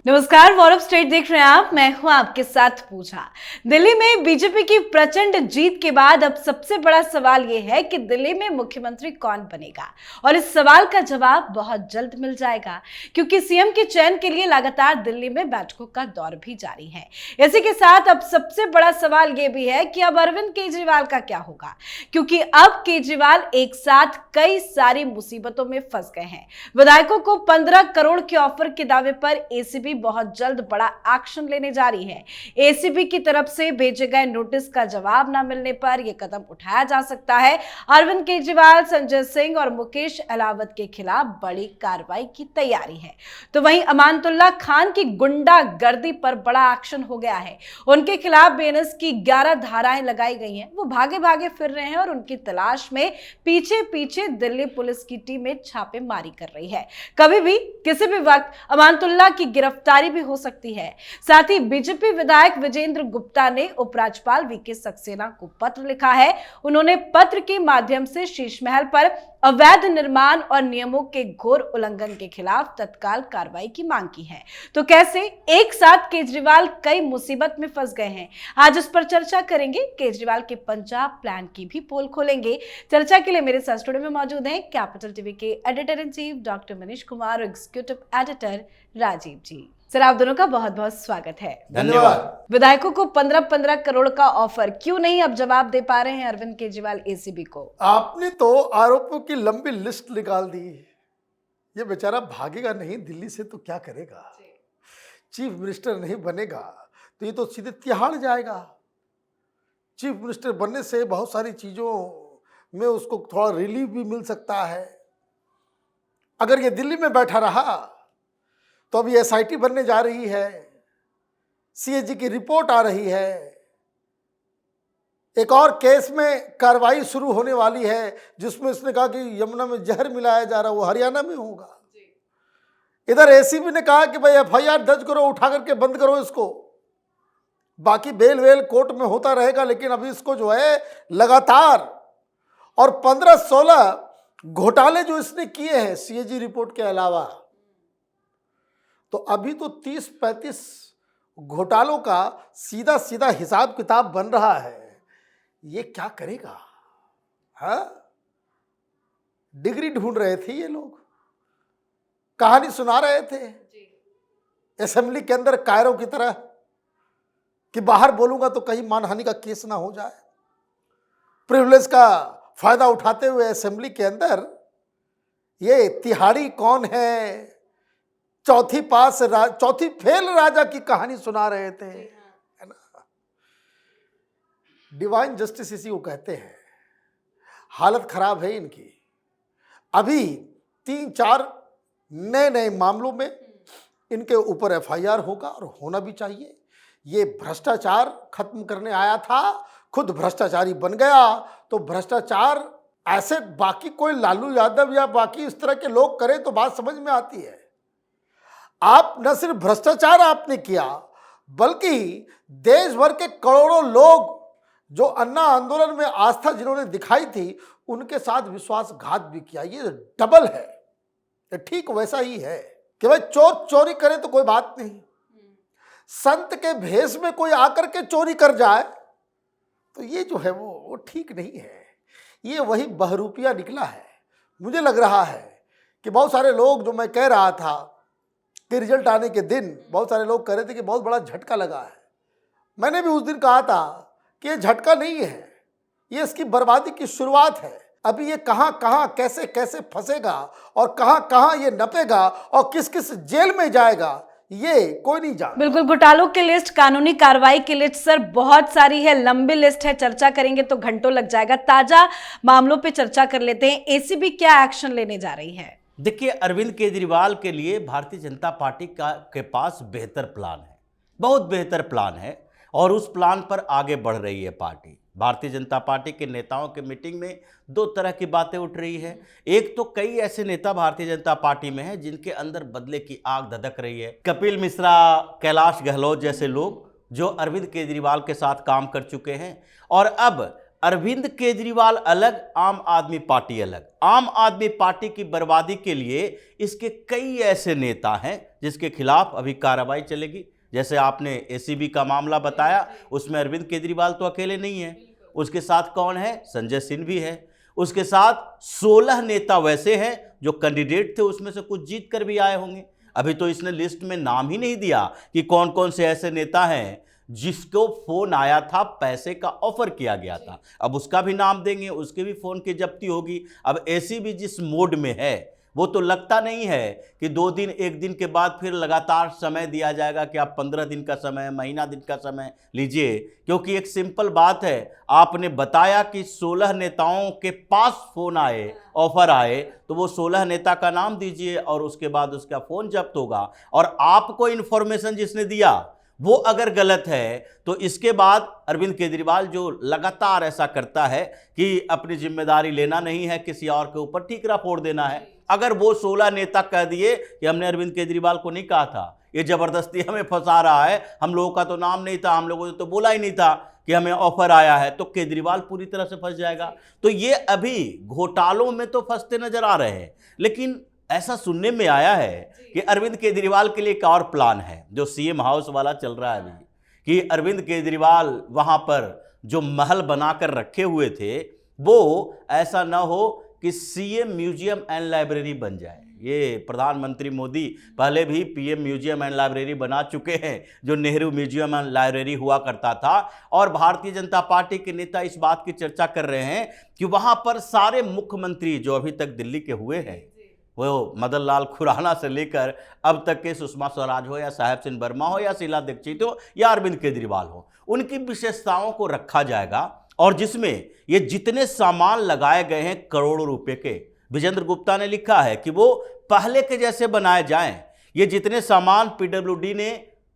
नमस्कार, war state देख रहे हैं आप। मैं हूं आपके साथ पूजा। दिल्ली में बीजेपी की प्रचंड जीत के बाद अब सबसे बड़ा सवाल यह है कि दिल्ली में मुख्यमंत्री कौन बनेगा, और इस सवाल का जवाब बहुत जल्द मिल जाएगा, क्योंकि सीएम के चयन के लिए लगातार दिल्ली में बैठकों का दौर भी जारी है। इसी के साथ अब सबसे बड़ा सवाल यह भी है कि अब अरविंद केजरीवाल का क्या होगा, क्योंकि अब केजरीवाल एक साथ कई सारी मुसीबतों में फंस गए हैं। विधायकों को 15 करोड़ के ऑफर के दावे पर एसीबी बहुत जल्द बड़ा एक्शन लेने जा रही है। एसीबी की तरफ से भेजे गए नोटिस का जवाब न मिलने पर यह कदम उठाया जा सकता है। अरविंद केजरीवाल, संजय सिंह और मुकेश अलावत के खिलाफ बड़ी कार्रवाई की तैयारी है। तो वहीं अमानतुल्लाह खान की गुंडागर्दी पर बड़ा एक्शन हो गया है। उनके खिलाफ बीएनएस की 11 धाराएं लगाई गई हैं। वो भागे भागे फिर रहे हैं और उनकी तलाश में पीछे पीछे दिल्ली पुलिस की टीमें छापेमारी कर रही है। कभी भी किसी भी वक्त अमानतुल्लाह की गिरफ्तारी भी हो सकती है। साथ ही बीजेपी विधायक विजेंद्र गुप्ता ने उपराज्यपाल वीके सक्सेना को पत्र लिखा है। उन्होंने पत्र के माध्यम से शीश महल पर अवैध निर्माण और नियमों के घोर उल्लंघन के खिलाफ तत्काल कार्रवाई की मांग की है। तो कैसे एक साथ केजरीवाल कई मुसीबत में फंस गए हैं, आज उस पर चर्चा करेंगे। केजरीवाल के पंजाब प्लान की भी पोल खोलेंगे। चर्चा के लिए मेरे साथ स्टूडियो में मौजूद हैं कैपिटल टीवी के editor in chief doctor Manish Kumar और एग्जीक्यूटिव एडिटर राजीव जी। सर, आप दोनों का बहुत बहुत स्वागत है। धन्यवाद। विधायकों को 15-15 करोड़ का ऑफर, क्यों नहीं अब जवाब दे पा रहे हैं अरविंद केजरीवाल एसीबी को? आपने तो आरोपों की लंबी लिस्ट निकाल दी। ये बेचारा भागेगा नहीं दिल्ली से तो क्या करेगा? चीफ मिनिस्टर नहीं बनेगा तो ये तो सीधे तिहाड़ जाएगा। चीफ मिनिस्टर बनने से बहुत सारी चीजों में उसको थोड़ा रिलीफ भी मिल सकता है। अगर ये दिल्ली में बैठा रहा तो अभी एसआईटी बनने जा रही है, सीएजी की रिपोर्ट आ रही है, एक और केस में कार्रवाई शुरू होने वाली है जिसमें उसने कहा कि यमुना में जहर मिलाया जा रहा है, वो हरियाणा में होगा। इधर एसीबी ने कहा कि भाई एफआईआर दर्ज करो, उठा करके बंद करो इसको। बाकी बेल वेल कोर्ट में होता रहेगा, लेकिन अभी इसको जो है लगातार और 15-16 घोटाले जो इसने किए हैं सीएजी रिपोर्ट के अलावा, तो अभी तो 30-35 घोटालों का सीधा सीधा हिसाब किताब बन रहा है। ये क्या करेगा? हाँ, डिग्री ढूंढ रहे थे ये लोग, कहानी सुना रहे थे असेंबली के अंदर कायरों की तरह कि बाहर बोलूंगा तो कहीं मानहानि का केस ना हो जाए। प्रिविलेज का फायदा उठाते हुए असेंबली के अंदर ये तिहाड़ी कौन है, चौथी फेल राजा की कहानी सुना रहे थे, है ना। डिवाइन जस्टिस इसी को कहते हैं। हालत खराब है इनकी। अभी 3-4 नए मामलों में इनके ऊपर एफआईआर होगा और होना भी चाहिए। ये भ्रष्टाचार खत्म करने आया था, खुद भ्रष्टाचारी बन गया, तो भ्रष्टाचार ऐसे बाकी कोई लालू यादव या बाकी इस तरह के लोग करें तो बात समझ में आती है। आप न सिर्फ भ्रष्टाचार आपने किया, बल्कि देश भर के करोड़ों लोग जो अन्ना आंदोलन में आस्था जिन्होंने दिखाई थी, उनके साथ विश्वासघात भी किया। ये डबल है। ये ठीक वैसा ही है कि भाई चोर चोरी करे तो कोई बात नहीं, संत के भेष में कोई आकर के चोरी कर जाए तो ये जो है वो ठीक नहीं है। ये वही बहरूपिया निकला है। मुझे लग रहा है कि बहुत सारे लोग, जो मैं कह रहा था कि रिजल्ट आने के दिन बहुत सारे लोग कह रहे थे कि बहुत बड़ा झटका लगा है, मैंने भी उस दिन कहा था कि ये झटका नहीं है, ये इसकी बर्बादी की शुरुआत है। अभी ये कहां कहां कैसे कैसे फंसेगा और कहां कहां ये नपेगा और किस किस जेल में जाएगा, ये कोई नहीं जानता। बिल्कुल, घोटालों की लिस्ट, कानूनी कार्रवाई की लिस्ट सर बहुत सारी है, लंबी लिस्ट है। चर्चा करेंगे तो घंटों लग जाएगा। ताजा मामलों पे चर्चा कर लेते हैं। एसीबी क्या एक्शन लेने जा रही है? देखिए, अरविंद केजरीवाल के लिए भारतीय जनता पार्टी के पास बेहतर प्लान है, बहुत बेहतर प्लान है, और उस प्लान पर आगे बढ़ रही है पार्टी। भारतीय जनता पार्टी के नेताओं के मीटिंग में 2 तरह की बातें उठ रही है। एक तो कई ऐसे नेता भारतीय जनता पार्टी में हैं जिनके अंदर बदले की आग धधक रही है। कपिल मिश्रा, कैलाश गहलोत जैसे लोग जो अरविंद केजरीवाल के साथ काम कर चुके हैं और अब अरविंद केजरीवाल अलग, आम आदमी पार्टी अलग। आम आदमी पार्टी की बर्बादी के लिए इसके कई ऐसे नेता हैं जिसके खिलाफ अभी कार्रवाई चलेगी। जैसे आपने एसीबी का मामला बताया, उसमें अरविंद केजरीवाल तो अकेले नहीं है, उसके साथ कौन है? संजय सिंह भी है। उसके साथ 16 नेता वैसे हैं जो कैंडिडेट थे, उसमें से कुछ जीत कर भी आए होंगे। अभी तो इसने लिस्ट में नाम ही नहीं दिया कि कौन कौन से ऐसे नेता हैं जिसको फोन आया था, पैसे का ऑफर किया गया था। अब उसका भी नाम देंगे, उसके भी फोन की जब्ती होगी। अब एसीबी जिस मोड में है वो तो लगता नहीं है कि 2 दिन 1 दिन के बाद फिर लगातार समय दिया जाएगा कि आप 15 दिन का समय, महीना दिन का समय लीजिए, क्योंकि एक सिंपल बात है। आपने बताया कि 16 नेताओं के पास फोन आए, ऑफर आए, तो वो 16 नेता का नाम दीजिए और उसके बाद उसका फोन जब्त होगा। और आपको इन्फॉर्मेशन जिसने दिया वो अगर गलत है तो इसके बाद अरविंद केजरीवाल जो लगातार ऐसा करता है कि अपनी जिम्मेदारी लेना नहीं है, किसी और के ऊपर ठीकरा फोड़ देना है। अगर वो 16 नेता कह दिए कि हमने अरविंद केजरीवाल को नहीं कहा था, ये जबरदस्ती हमें फंसा रहा है, हम लोगों का तो नाम नहीं था, हम लोगों ने तो बोला ही नहीं था कि हमें ऑफर आया है, तो केजरीवाल पूरी तरह से फंस जाएगा। तो ये अभी घोटालों में तो फंसते नजर आ रहे हैं, लेकिन ऐसा सुनने में आया है कि अरविंद केजरीवाल के लिए एक और प्लान है जो सीएम हाउस वाला चल रहा है अभी, कि अरविंद केजरीवाल वहां पर जो महल बनाकर रखे हुए थे वो ऐसा ना हो कि सीएम म्यूजियम एंड लाइब्रेरी बन जाए। ये प्रधानमंत्री मोदी पहले भी पीएम म्यूजियम एंड लाइब्रेरी बना चुके हैं, जो नेहरू म्यूजियम एंड लाइब्रेरी हुआ करता था। और भारतीय जनता पार्टी के नेता इस बात की चर्चा कर रहे हैं कि वहां पर सारे मुख्यमंत्री जो अभी तक दिल्ली के हुए हैं, वो मदन लाल खुराना से लेकर अब तक के सुषमा स्वराज हो या साहेब सिंह वर्मा हो या शीला दीक्षित हो या अरविंद केजरीवाल हो, उनकी विशेषताओं को रखा जाएगा। और जिसमें ये जितने सामान लगाए गए हैं करोड़ों रुपए के, विजेंद्र गुप्ता ने लिखा है कि वो पहले के जैसे बनाए जाएं। ये जितने सामान पीडब्ल्यूडी ने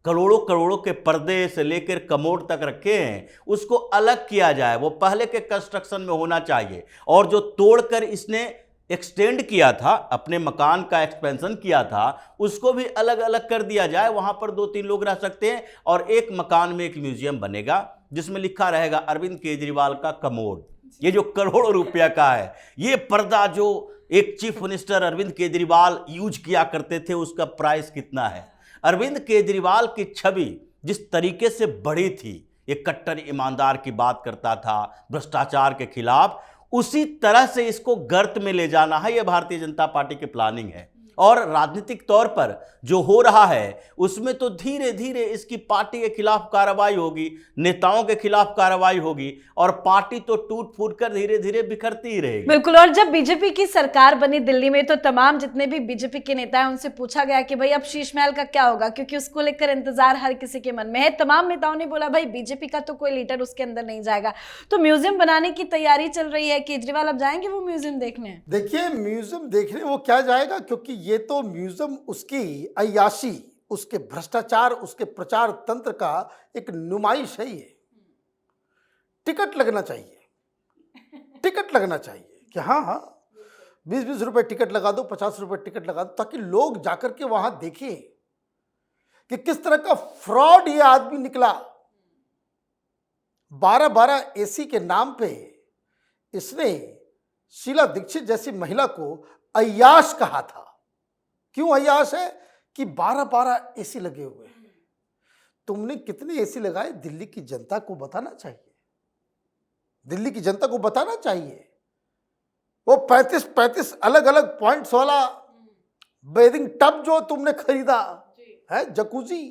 करोड़ों करोड़ों के पर्दे से लेकर कमोड तक रखे हैं, उसको अलग किया जाए, वो पहले के कंस्ट्रक्शन में होना चाहिए। और जो तोड़कर इसने एक्सटेंड किया था, अपने मकान का एक्सपेंशन किया था, उसको भी अलग अलग कर दिया जाए। वहां पर 2-3 लोग रह सकते हैं और एक मकान में एक म्यूजियम बनेगा जिसमें लिखा रहेगा अरविंद केजरीवाल का कमोड। ये जो करोड़ों रुपया का है, ये पर्दा जो एक chief minister Arvind Kejriwal use किया करते थे, उसका प्राइस कितना है? अरविंद केजरीवाल की छवि जिस तरीके से बढ़ी थी, एक कट्टर ईमानदार की बात करता था, भ्रष्टाचार के खिलाफ, उसी तरह से इसको गर्त में ले जाना है। यह भारतीय जनता पार्टी की प्लानिंग है। और राजनीतिक तौर पर जो हो रहा है उसमें तो धीरे धीरे इसकी पार्टी के खिलाफ कार्रवाई होगी, नेताओं के खिलाफ कार्रवाई होगी और पार्टी तो टूट फूट कर धीरे धीरे बिखरती ही रहेगी। बिल्कुल। और जब बीजेपी की सरकार बनी दिल्ली में तो तमाम जितने भी बीजेपी के नेता हैं उनसे पूछा गया कि भाई अब शीश महल का क्या होगा, क्योंकि उसको लेकर इंतजार हर किसी के मन में है। तमाम नेताओं ने बोला भाई बीजेपी का तो कोई लीडर उसके अंदर नहीं जाएगा। तो म्यूजियम बनाने की तैयारी चल रही है, केजरीवाल अब जाएंगे वो म्यूजियम देखने? देखिए, म्यूजियम देखने वो क्या जाएगा, क्योंकि ये तो म्यूजियम उसकी अय्याशी, उसके भ्रष्टाचार, उसके प्रचार तंत्र का एक नुमाइश है। ये टिकट लगना चाहिए, टिकट लगना चाहिए कि हाँ हाँ 20-20 रुपए टिकट लगा दो, 50 रुपए टिकट लगा दो, ताकि लोग जाकर के वहां देखें कि किस तरह का फ्रॉड ये आदमी निकला। 12-12 एसी के नाम पे इसने शीला दीक्षित जैसी महिला को अय्याश कहा था। क्यों अय्याश है? कि 12-12 एसी लगे हुए हैं। तुमने कितने एसी लगाए, दिल्ली की जनता को बताना चाहिए, दिल्ली की जनता को बताना चाहिए। वो 35-35 अलग अलग पॉइंट्स वाला बेदिंग टब जो तुमने खरीदा है, जकूजी,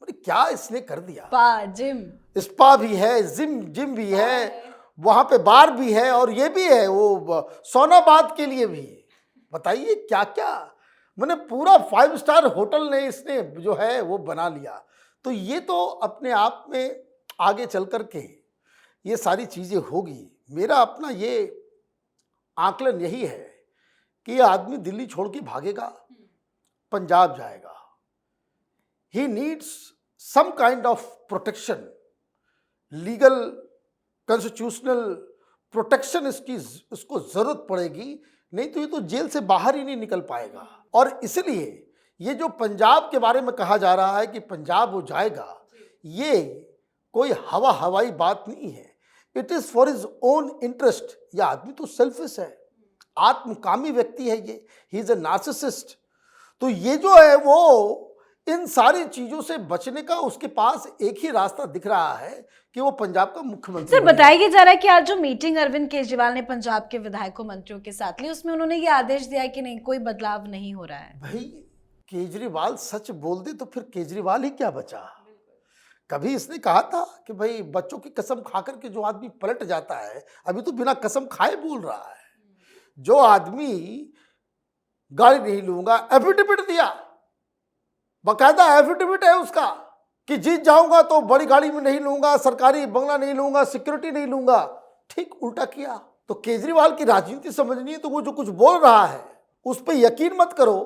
क्या इसने कर दिया। स्पा, जिम, स्पा भी है, जिम भी है, वहां पे बार भी है और ये भी है वो सोनाबाद के लिए भी। बताइए क्या क्या, मैंने पूरा 5 स्टार होटल ने इसने जो है वो बना लिया। तो ये तो अपने आप में आगे चल कर के ये सारी चीजें होगी। मेरा अपना ये आकलन यही है कि ये आदमी दिल्ली छोड़ के भागेगा, पंजाब जाएगा। He needs some kind of protection, legal constitutional protection इसको जरूरत पड़ेगी, नहीं तो ये तो जेल से बाहर ही नहीं निकल पाएगा। और इसलिए ये जो पंजाब के बारे में कहा जा रहा है कि पंजाब वो जाएगा, ये कोई हवाई बात नहीं है। It is for his own interest. यह आदमी तो सेल्फिश है, आत्मकामी व्यक्ति है, ये ही इज ए नार्सिसिस्ट। तो ये जो है वो इन सारी चीजों से बचने का उसके पास एक ही रास्ता दिख रहा है कि वो पंजाब का मुख्यमंत्री। सर, बताया जा रहा है कि आज जो मीटिंग अरविंद केजरीवाल ने पंजाब के विधायकों मंत्रियों के साथ ली, उसमें उन्होंने ये आदेश दिया कि नहीं, कोई बदलाव नहीं हो रहा है। भाई केजरीवाल सच बोल दे तो फिर केजरीवाल ही क्या बचा। कभी इसने कहा था कि भाई बच्चों की कसम खाकर के जो आदमी पलट जाता है, अभी तो बिना कसम खाए बोल रहा है। जो आदमी गाड़ी नहीं लूंगा, एफिडेविट दिया, बाकायदा एफिडेविट है उसका कि जीत जाऊंगा तो बड़ी गाड़ी में नहीं लूंगा, सरकारी बंगला नहीं लूंगा, सिक्योरिटी नहीं लूंगा। ठीक उल्टा किया। तो केजरीवाल की राजनीति समझनी है तो वो जो कुछ बोल रहा है उस पर यकीन मत करो,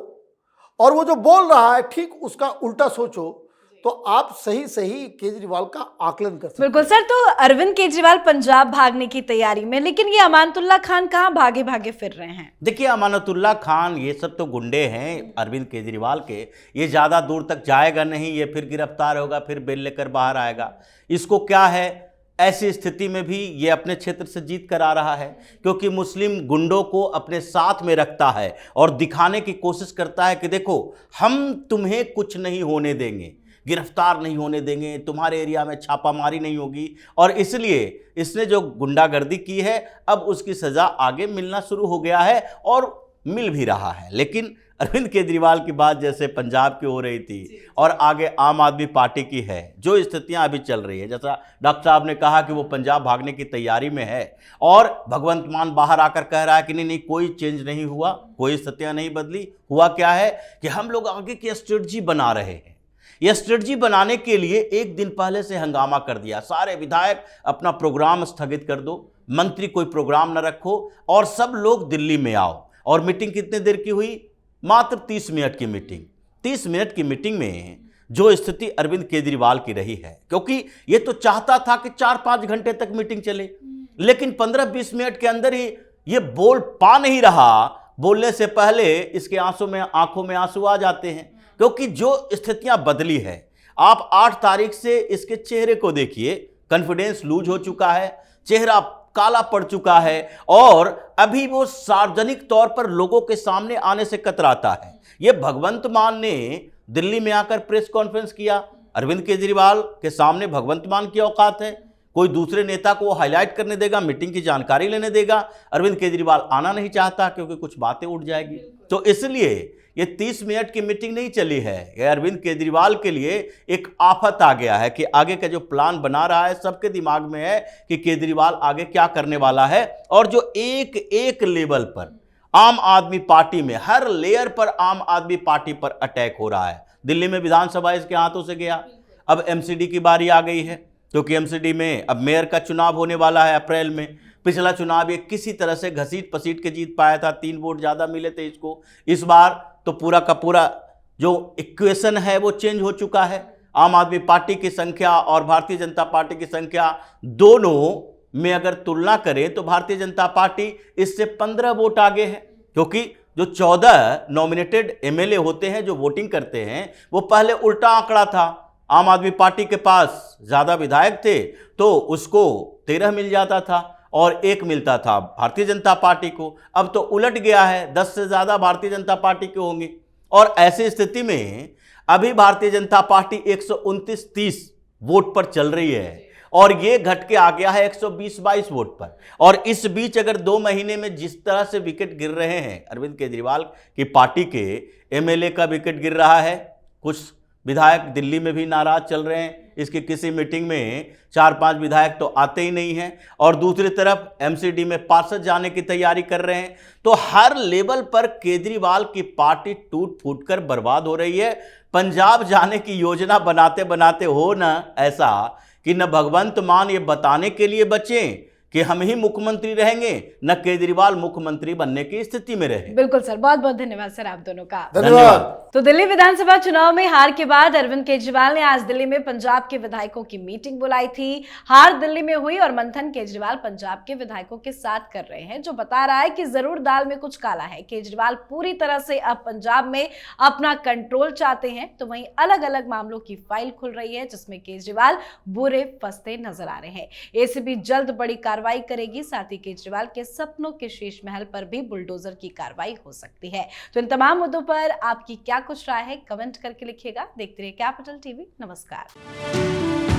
और वो जो बोल रहा है ठीक उसका उल्टा सोचो, तो आप सही सही केजरीवाल का आकलन कर सकते। बिल्कुल सर, तो अरविंद केजरीवाल पंजाब भागने की तैयारी में, लेकिन ये अमानतुल्लाह खान कहाँ भागे भागे फिर रहे हैं? देखिए, अमानतुल्लाह खान ये सब तो गुंडे हैं अरविंद केजरीवाल के, ये ज़्यादा दूर तक जाएगा नहीं, ये फिर गिरफ्तार होगा, फिर बेल लेकर बाहर आएगा। इसको क्या है, ऐसी स्थिति में भी ये अपने क्षेत्र से जीत कर आ रहा है, क्योंकि मुस्लिम गुंडों को अपने साथ में रखता है और दिखाने की कोशिश करता है कि देखो हम तुम्हें कुछ नहीं होने देंगे, गिरफ्तार नहीं होने देंगे, तुम्हारे एरिया में छापामारी नहीं होगी। और इसलिए इसने जो गुंडागर्दी की है अब उसकी सज़ा आगे मिलना शुरू हो गया है और मिल भी रहा है। लेकिन अरविंद केजरीवाल की बात जैसे पंजाब की हो रही थी और आगे आम आदमी पार्टी की है, जो स्थितियां अभी चल रही है, जैसा डॉक्टर साहब ने कहा कि वो पंजाब भागने की तैयारी में है और भगवंत मान बाहर आकर कह रहा है कि नहीं कोई चेंज नहीं हुआ, कोई स्थितियां नहीं बदली। हुआ क्या है कि हम लोग आगे की स्ट्रेटजी बना रहे हैं। यह स्ट्रेटजी बनाने के लिए एक दिन पहले से हंगामा कर दिया, सारे विधायक अपना प्रोग्राम स्थगित कर दो, मंत्री कोई प्रोग्राम न रखो और सब लोग दिल्ली में आओ। और मीटिंग कितने देर की हुई? मात्र 30 मिनट की मीटिंग। 30 मिनट की मीटिंग में जो स्थिति अरविंद केजरीवाल की रही है, क्योंकि ये तो चाहता था कि 4-5 घंटे तक मीटिंग चले, लेकिन 15-20 मिनट के अंदर ही ये बोल पा नहीं रहा। बोलने से पहले इसके आंखों में आंसू आ जाते हैं, क्योंकि जो स्थितियां बदली है। आप 8 तारीख से इसके चेहरे को देखिए, कॉन्फिडेंस लूज हो चुका है, चेहरा काला पड़ चुका है और अभी वो सार्वजनिक तौर पर लोगों के सामने आने से कतराता है। ये भगवंत मान ने दिल्ली में आकर प्रेस कॉन्फ्रेंस किया, अरविंद केजरीवाल के सामने भगवंत मान की औकात है, कोई दूसरे नेता को हाईलाइट करने देगा, मीटिंग की जानकारी लेने देगा? अरविंद केजरीवाल आना नहीं चाहता क्योंकि कुछ बातें उठ जाएगी। तो इसलिए ये 30 मिनट की मीटिंग नहीं चली है। ये अरविंद केजरीवाल के लिए एक आफत आ गया है कि आगे का जो प्लान बना रहा है, सबके दिमाग में है कि केजरीवाल आगे क्या करने वाला है। और जो एक एक लेवल पर आम आदमी पार्टी में, हर लेयर पर आम आदमी पार्टी पर अटैक हो रहा है। दिल्ली में विधानसभा इसके हाथों से गया, अब एमसीडी की बारी आ गई है, क्योंकि एमसीडी में अब मेयर का चुनाव होने वाला है अप्रैल में। पिछला चुनाव ये किसी तरह से घसीट पसीट के जीत पाया था, 3 वोट ज़्यादा मिले थे इसको। इस बार तो पूरा का पूरा जो इक्वेशन है वो चेंज हो चुका है। आम आदमी पार्टी की संख्या और भारतीय जनता पार्टी की संख्या दोनों में अगर तुलना करें तो भारतीय जनता पार्टी इससे 15 वोट आगे है, क्योंकि जो 14 नॉमिनेटेड एमएलए होते हैं जो वोटिंग करते हैं, वो पहले उल्टा आंकड़ा था। आम आदमी पार्टी के पास ज़्यादा विधायक थे तो उसको 13 मिल जाता था और 1 मिलता था भारतीय जनता पार्टी को। अब तो उलट गया है, 10 से ज़्यादा भारतीय जनता पार्टी के होंगे। और ऐसी स्थिति में अभी भारतीय जनता पार्टी 129-30 वोट पर चल रही है और ये घट के आ गया है 120-22 वोट पर। और इस बीच अगर 2 महीने में जिस तरह से विकेट गिर रहे हैं, अरविंद केजरीवाल की पार्टी के एमएलए का विकेट गिर रहा है, कुछ विधायक दिल्ली में भी नाराज चल रहे हैं, इसकी किसी मीटिंग में 4-5 विधायक तो आते ही नहीं हैं, और दूसरी तरफ एमसीडी में पार्षद जाने की तैयारी कर रहे हैं। तो हर लेवल पर केजरीवाल की पार्टी टूट फूट कर बर्बाद हो रही है। पंजाब जाने की योजना बनाते बनाते हो ना ऐसा कि न भगवंत मान ये बताने के लिए बचे कि हम ही मुख्यमंत्री रहेंगे, न केजरीवाल मुख्यमंत्री बनने की स्थिति में रहे। बिल्कुल सर, बहुत बहुत धन्यवाद सर आप दोनों का। धन्यवाद। तो दिल्ली विधानसभा चुनाव में हार के बाद अरविंद केजरीवाल ने आज दिल्ली में पंजाब के विधायकों की मीटिंग बुलाई थी। हार दिल्ली में हुई और मंथन केजरीवाल पंजाब के विधायकों के साथ कर रहे हैं, जो बता रहा है कि जरूर दाल में कुछ काला है। केजरीवाल पूरी तरह से अब पंजाब में अपना कंट्रोल चाहते हैं, तो वहीं अलग अलग मामलों की फाइल खुल रही है जिसमें केजरीवाल बुरे फंसते नजर आ रहे हैं। एसीबी जल्द बड़ी कार्रवाई करेगी, साथ ही केजरीवाल के सपनों के शीश महल पर भी बुलडोजर की कार्रवाई हो सकती है। तो इन तमाम मुद्दों पर आपकी क्या कुछ राय है, कमेंट करके लिखिएगा। देखते रहिए कैपिटल टीवी। नमस्कार।